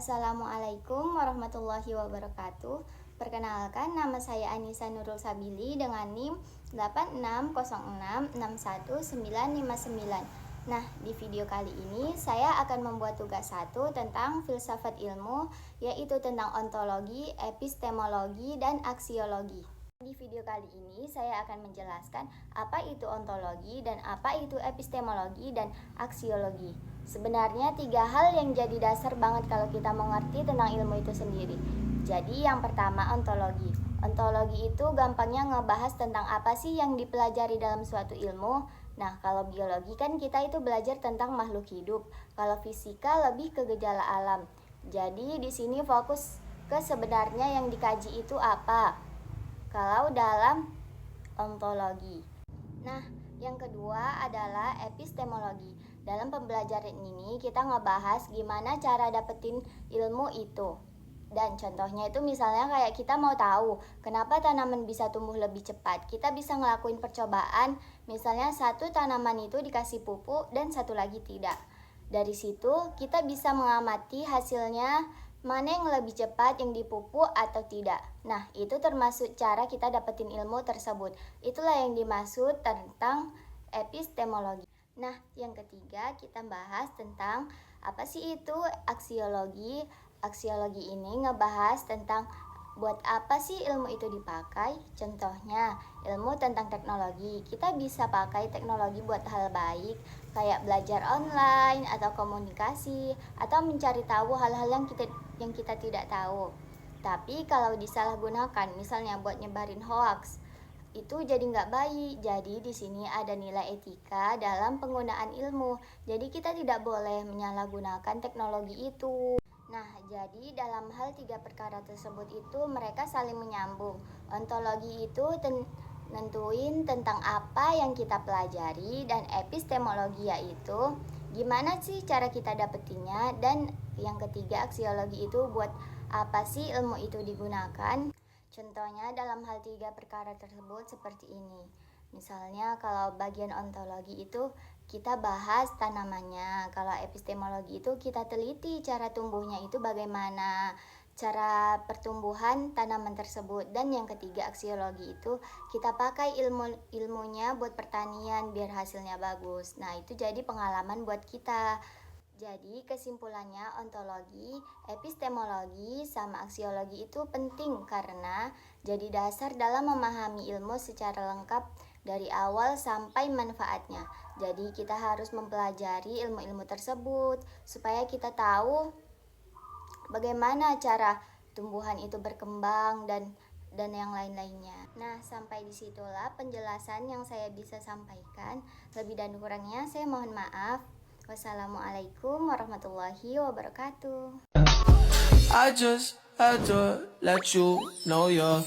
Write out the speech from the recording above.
Assalamualaikum warahmatullahi wabarakatuh. Perkenalkan, nama saya Anissa Nurul Sabili dengan NIM 86066199. Nah, di video kali ini saya akan membuat tugas 1 tentang filsafat ilmu, yaitu tentang ontologi, epistemologi, dan aksiologi. Di video kali ini saya akan menjelaskan apa itu ontologi dan apa itu epistemologi dan aksiologi. Sebenarnya 3 hal yang jadi dasar banget kalau kita mengerti tentang ilmu itu sendiri. Jadi yang pertama ontologi. Ontologi itu gampangnya ngebahas tentang apa sih yang dipelajari dalam suatu ilmu. Nah, kalau biologi kan kita itu belajar tentang makhluk hidup. Kalau fisika lebih ke gejala alam. Jadi di sini fokus ke sebenarnya yang dikaji itu apa kalau dalam ontologi. Nah, yang kedua adalah epistemologi. Dalam pembelajaran ini kita ngebahas gimana cara dapetin ilmu itu. Dan contohnya itu misalnya kayak kita mau tahu kenapa tanaman bisa tumbuh lebih cepat. Kita bisa ngelakuin percobaan, misalnya satu tanaman itu dikasih pupuk dan satu lagi tidak. Dari situ kita bisa mengamati hasilnya, mana yang lebih cepat, yang dipupuk atau tidak. Nah, itu termasuk cara kita dapetin ilmu tersebut. Itulah yang dimaksud tentang epistemologi. Nah, yang ketiga kita bahas tentang apa sih itu aksiologi. Aksiologi ini ngebahas tentang buat apa sih ilmu itu dipakai. Contohnya, ilmu tentang teknologi. Kita bisa pakai teknologi buat hal baik, kayak belajar online atau komunikasi, atau mencari tahu hal-hal yang kita tidak tahu. Tapi kalau disalahgunakan, misalnya buat nyebarin hoax, itu jadi nggak baik. Jadi di sini ada nilai etika dalam penggunaan ilmu. Jadi kita tidak boleh menyalahgunakan teknologi itu. Nah, jadi dalam hal 3 perkara tersebut itu mereka saling menyambung. Ontologi itu nentuin tentang apa yang kita pelajari, dan epistemologi yaitu gimana sih cara kita dapetinnya, dan yang ketiga aksiologi itu buat apa sih ilmu itu digunakan. Contohnya dalam hal 3 perkara tersebut seperti ini. Misalnya kalau bagian ontologi itu kita bahas tanamannya. Kalau epistemologi itu kita teliti cara tumbuhnya itu bagaimana, cara pertumbuhan tanaman tersebut. Dan yang ketiga aksiologi itu kita pakai ilmunya buat pertanian biar hasilnya bagus. Nah, itu jadi pengalaman buat kita. Jadi kesimpulannya ontologi, epistemologi, sama aksiologi itu penting karena jadi dasar dalam memahami ilmu secara lengkap dari awal sampai manfaatnya. Jadi kita harus mempelajari ilmu-ilmu tersebut supaya kita tahu bagaimana cara tumbuhan itu berkembang dan yang lain-lainnya. Nah, sampai disitulah penjelasan yang saya bisa sampaikan. Lebih dan kurangnya saya mohon maaf. Wassalamualaikum warahmatullahi wabarakatuh. I just had to let you know you're